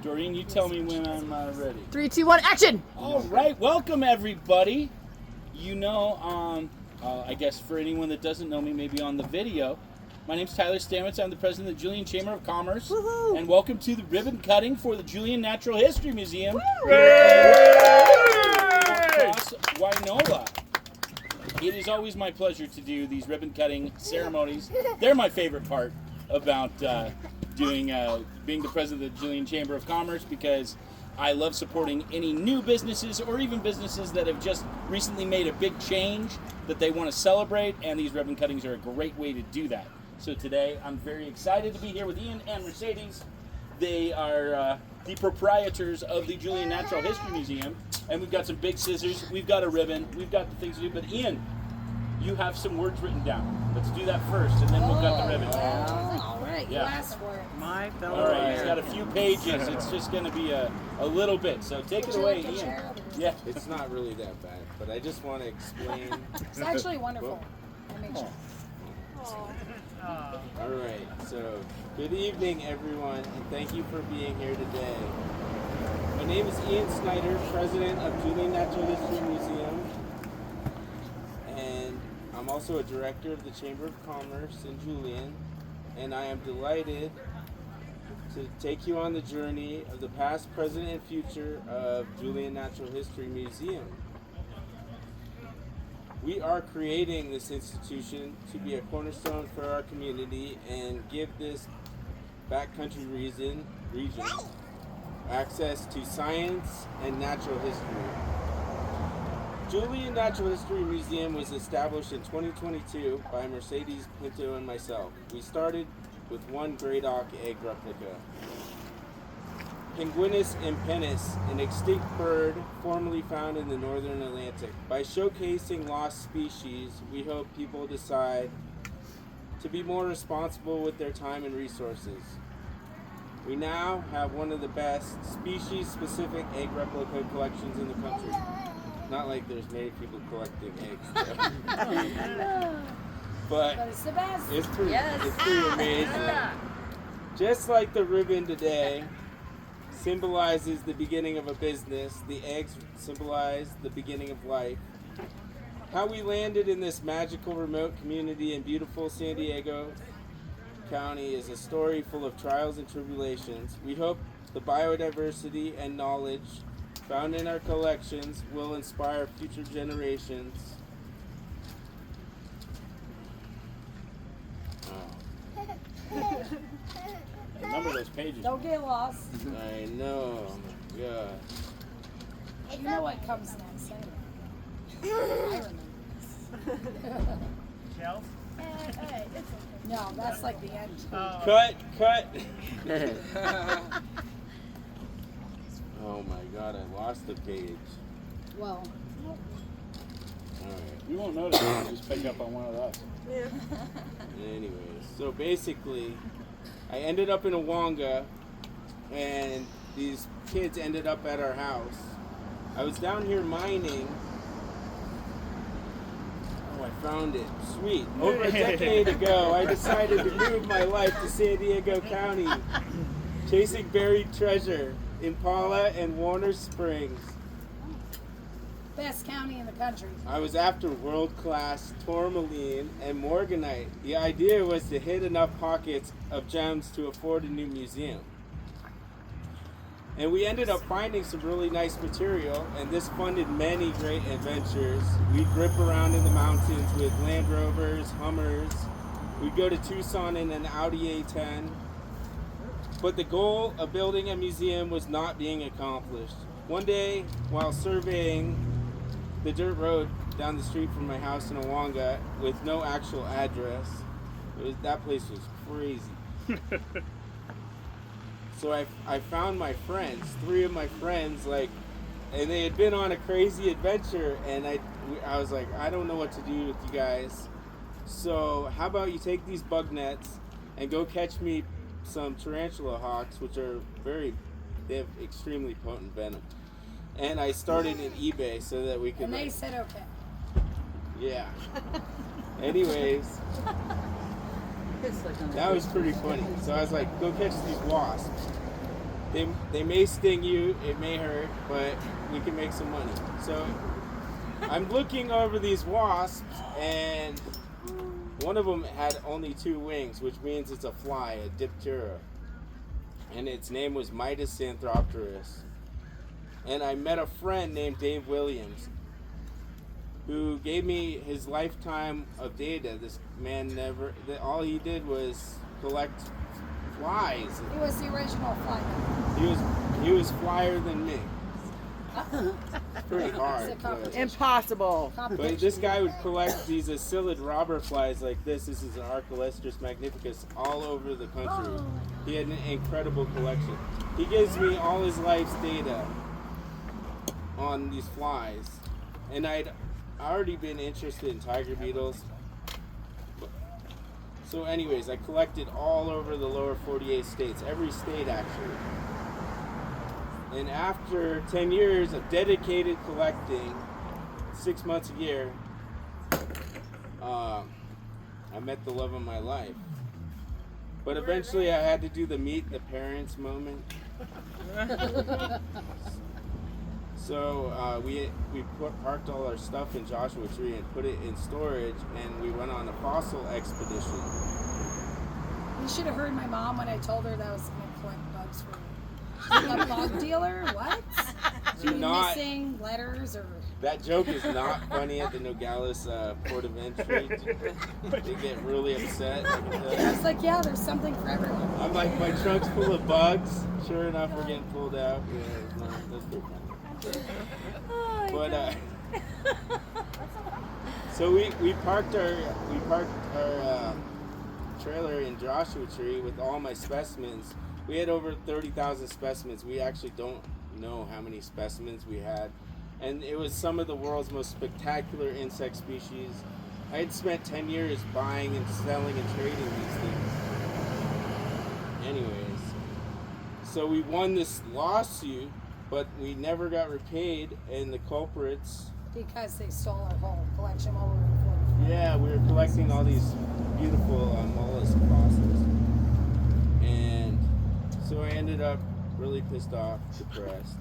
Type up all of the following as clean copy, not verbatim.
Doreen, you tell me when I'm ready. 3, 2, 1, action! All right, welcome everybody. You know, I guess for anyone that doesn't know me, maybe on the video, my name's Tyler Stamets. I'm the president of the Julian Chamber of Commerce. Woohoo! And welcome to the ribbon cutting for the Julian Natural History Museum. Across Wynola. It is always my pleasure to do these ribbon cutting ceremonies. They're my favorite part about being the president of the Julian Chamber of Commerce, because I love supporting any new businesses or even businesses that have just recently made a big change that they want to celebrate, and these ribbon cuttings are a great way to do that. So today I'm very excited to be here with Ian and Mercedes. They are the proprietors of the Julian Natural History Museum, and we've got some big scissors, we've got a ribbon, we've got the things to do, but Ian, you have some words written down. Let's do that first, and then we'll cut the ribbon. All right, you asked for it. My fellow. All right, he's got a few pages. It's just going to be a little bit. So take it away, Ian. Yeah. It's not really that bad, but I just want to explain. It's actually wonderful. I made sure. All right, so good evening, everyone, and thank you for being here today. My name is Ian Snyder, president of Julian Natural History Museum, and I'm also a director of the Chamber of Commerce in Julian, and I am delighted to take you on the journey of the past, present, and future of Julian Natural History Museum. We are creating this institution to be a cornerstone for our community and give this backcountry region access to science and natural history. Julian Natural History Museum was established in 2022 by Mercedes Pinto and myself. We started with one great auk egg replica, Penguinus impennis, an extinct bird formerly found in the northern Atlantic. By showcasing lost species, we hope people decide to be more responsible with their time and resources. We now have one of the best species-specific egg replica collections in the country. Not like there's many people collecting eggs, but it's the best. It's pretty amazing. Just like the ribbon today symbolizes the beginning of a business, the eggs symbolize the beginning of life. How we landed in this magical remote community in beautiful San Diego County is a story full of trials and tribulations. We hope the biodiversity and knowledge found in our collections will inspire future generations. Remember those pages. Don't get lost. I know. Oh my God. You know what comes next, anyway. I remember this. Shelf? No, that's like the end. Cut! Oh my God, I lost the page. Well, Alright. You won't notice if you just pick up on one of those. Anyways, so basically, I ended up in Awanga, and these kids ended up at our house. I was down here mining. Oh, I found it. Sweet. Over a decade ago, I decided to move my life to San Diego County, chasing buried treasure, Impala and Warner Springs. best county in the country. I was after world-class tourmaline and morganite. The idea was to hit enough pockets of gems to afford a new museum. And we ended up finding some really nice material, and this funded many great adventures. We'd rip around in the mountains with Land Rovers, Hummers. We'd go to Tucson in an Audi A10. But the goal of building a museum was not being accomplished. One day, while surveying the dirt road down the street from my house in Awanga with no actual address, that place was crazy. So I found my friends, 3 of my friends, and they had been on a crazy adventure, and I was like, I don't know what to do with you guys. So how about you take these bug nets and go catch me some tarantula hawks, which are they have extremely potent venom. And I started an eBay so that we could. And they said okay. Yeah. Anyways. That was pretty funny. So I was like, go catch these wasps. They may sting you, it may hurt, but we can make some money. So I'm looking over these wasps, and one of them had only 2 wings, which means it's a fly, a diptera. And its name was Midas Anthropterus. And I met a friend named Dave Williams, who gave me his lifetime of data. This man all he did was collect flies. He was the original fly. He was flyer than me. It's pretty hard. It's a competition. Impossible. But this guy would collect these acylid robber flies like this. This is an Archelestris magnificus all over the country. He had an incredible collection. He gives me all his life's data on these flies. And I'd already been interested in tiger beetles. So anyways, I collected all over the lower 48 states, every state actually. And after 10 years of dedicated collecting, 6 months a year, I met the love of my life. But eventually I had to do the meet the parents moment. So we parked all our stuff in Joshua Tree and put it in storage, and we went on a fossil expedition. You should have heard my mom when I told her that I was going to collect bugs for her. She's a bug dealer? What? Do not. Missing letters or... That joke is not funny at the Nogales port of entry. They get really upset. I was like, yeah, there's something for everyone. I'm like, my trunk's full of bugs. Sure enough, we're getting pulled out. Yeah, no, that's pretty funny. But so we parked our trailer in Joshua Tree with all my specimens. We had over 30,000 specimens. We actually don't know how many specimens we had. And it was some of the world's most spectacular insect species. I had spent 10 years buying and selling and trading these things. Anyways, so we won this lawsuit, but we never got repaid, and the culprits... Because they stole our whole collection while we were recording. Yeah, we were collecting all these beautiful mollusk fossils. And so I ended up really pissed off, depressed,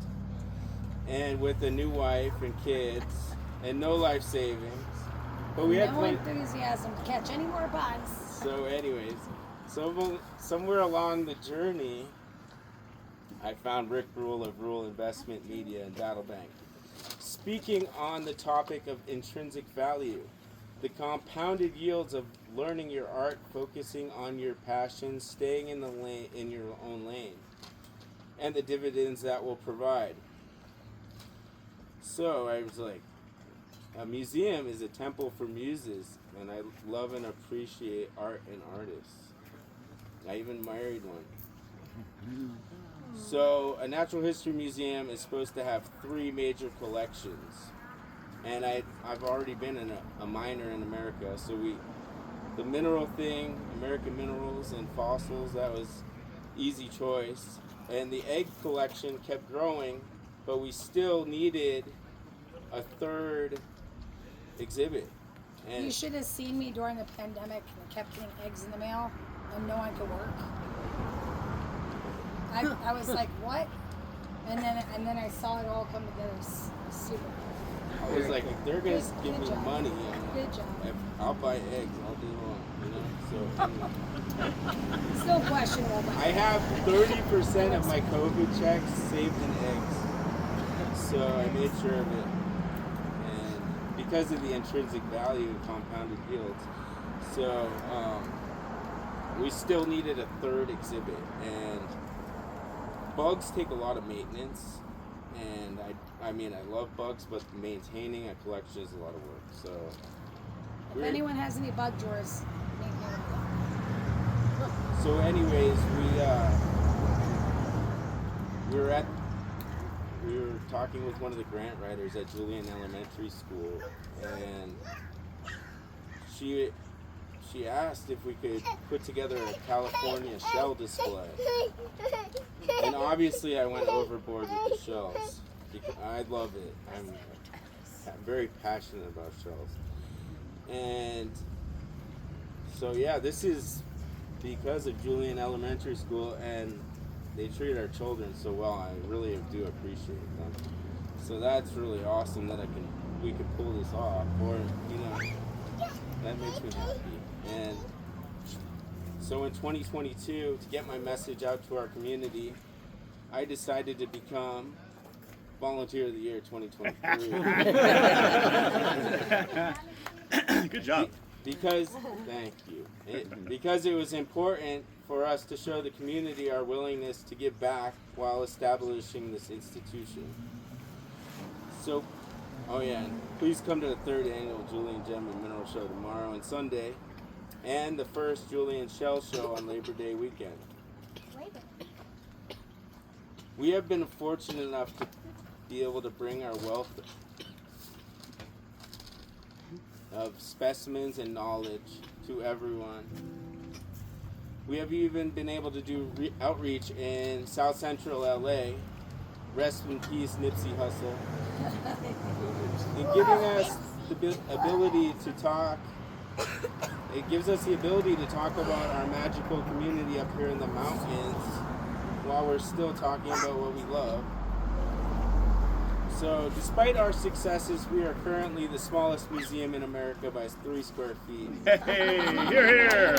and with a new wife and kids, and no life savings. But we had no enthusiasm to catch any more bugs. So anyways, somewhere along the journey, I found Rick Rule of Rule Investment Media in Battle Bank, speaking on the topic of intrinsic value, the compounded yields of learning your art, focusing on your passion, staying in the lane, in your own lane, and the dividends that will provide. So I was like, a museum is a temple for muses, and I love and appreciate art and artists. I even married one. So a natural history museum is supposed to have 3 major collections, and I've already been in a minor in America, so the mineral thing, American minerals and fossils, that was easy choice. And the egg collection kept growing, but we still needed a 3rd exhibit. And you should have seen me during the pandemic. I kept getting eggs in the mail, and no one could work. I was like, what? And then I saw it all come together. Super. I was like, if they're gonna give me job. money, Good job. I'll buy eggs all day long, you know. So anyway. Still questionable, but I have 30% of my COVID checks saved in eggs, so I made sure of it, and because of the intrinsic value and compounded yields, so we still needed a 3rd exhibit, and bugs take a lot of maintenance. And I mean, I love bugs, but maintaining a collection is a lot of work. So, if anyone has any bug drawers, so anyways, we were talking with one of the grant writers at Julian Elementary School, and she asked if we could put together a California shell display. And obviously I went overboard with the shells, because I love it. I'm very passionate about shells. And so yeah, this is because of Julian Elementary School, and they treat our children so well. I really do appreciate them. So that's really awesome that we can pull this off, or that makes me happy. And so in 2022, to get my message out to our community, I decided to become Volunteer of the Year 2023. Good job. Thank you. Because it was important for us to show the community our willingness to give back while establishing this institution. So, and please come to the 3rd annual Julian Gem and Mineral Show tomorrow and Sunday, and the first Julian Shell Show on Labor Day weekend. We have been fortunate enough to be able to bring our wealth of specimens and knowledge to everyone. We have even been able to do outreach in South Central LA. Rest in peace, Nipsey Hussle. In giving us the ability to talk, it gives us the ability to talk about our magical community up here in the mountains while we're still talking about what we love. So, despite our successes, we are currently the smallest museum in America by 3 square feet. Hey, here.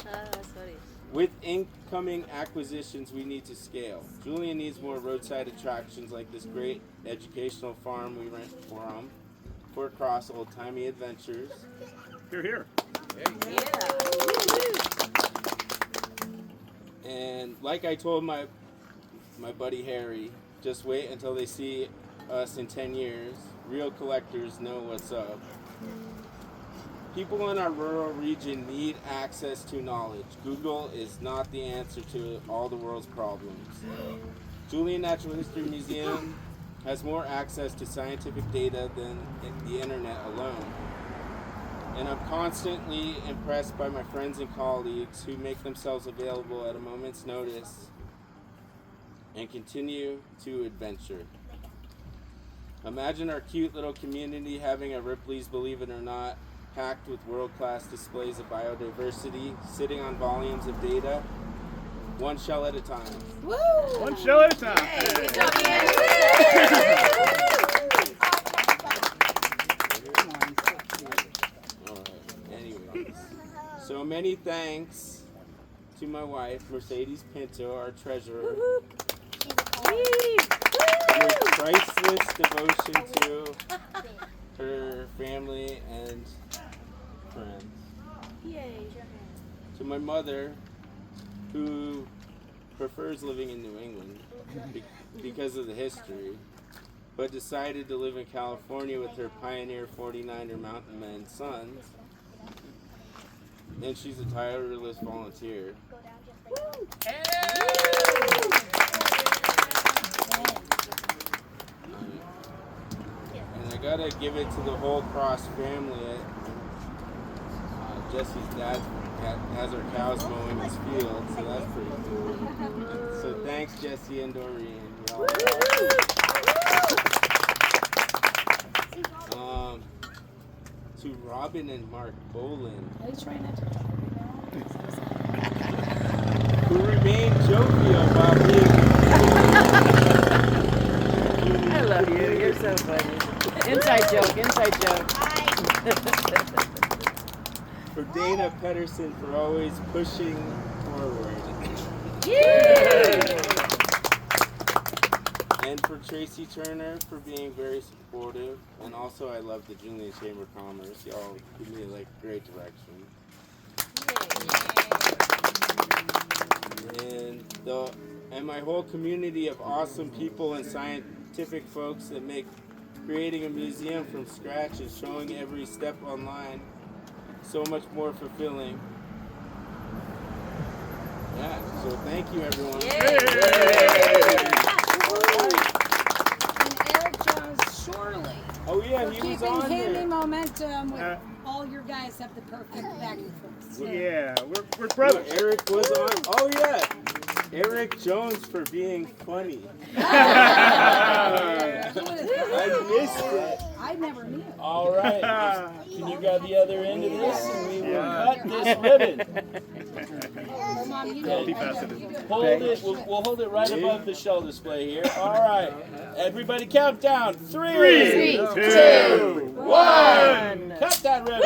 That's funny. With incoming acquisitions, we need to scale. Julian needs more roadside attractions like this great educational farm we rent for Cross Old-Timey Adventures. Here. And like I told my buddy Harry, just wait until they see us in 10 years. Real collectors know what's up. People in our rural region need access to knowledge. Google is not the answer to all the world's problems. Julian Natural History Museum has more access to scientific data than the internet alone. And I'm constantly impressed by my friends and colleagues who make themselves available at a moment's notice and continue to adventure. Imagine our cute little community having a Ripley's Believe It or Not, packed with world-class displays of biodiversity, sitting on volumes of data, one shell at a time. Woo! One show at a time. Good job, Ian. Alright, anyways. So many thanks to my wife, Mercedes Pinto, our treasurer. Your priceless devotion to her family and friends. Yay. To my mother, who prefers living in New England because of the history, but decided to live in California with her pioneer 49er mountain men sons. And she's a tireless volunteer. And I gotta give it to the whole Cross family. Jesse's dad has our cows mowing his field, so that's pretty cool. So thanks, Jesse and Doreen. To Robin and Mark Boland, Are you trying not to talk who remain jovial while being I love you. You're so funny. Inside joke. for Dana Pedersen for always pushing forward. And for Tracy Turner for being very supportive. And also I love the Julian Chamber of Commerce. Y'all give me great direction. And my whole community of awesome people and scientific folks that make creating a museum from scratch and showing every step online so much more fulfilling. Yeah, so thank you everyone. And Eric Jones, surely. Oh yeah, For he was keeping on Handy here. Momentum with all your guys have the perfect backing for us. Yeah, we're No, brothers. Eric was on. Oh yeah, Eric Jones for being funny. I missed it. I never knew. All right. Can you grab the other end of this and we will cut this ribbon? Come on. Mom, you Okay. Multifaceted. Hold it. We'll hold it right above the shell display here. All right. Everybody count down. 3, 3, 2, 2, 1. Cut that ribbon.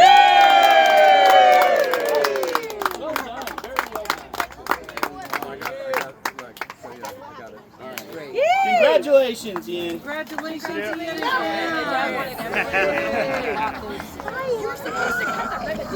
Well done. Very well done. All right. Congratulations, Ian. Congratulations, Yeah. Ian. You're supposed to cut the ribbon.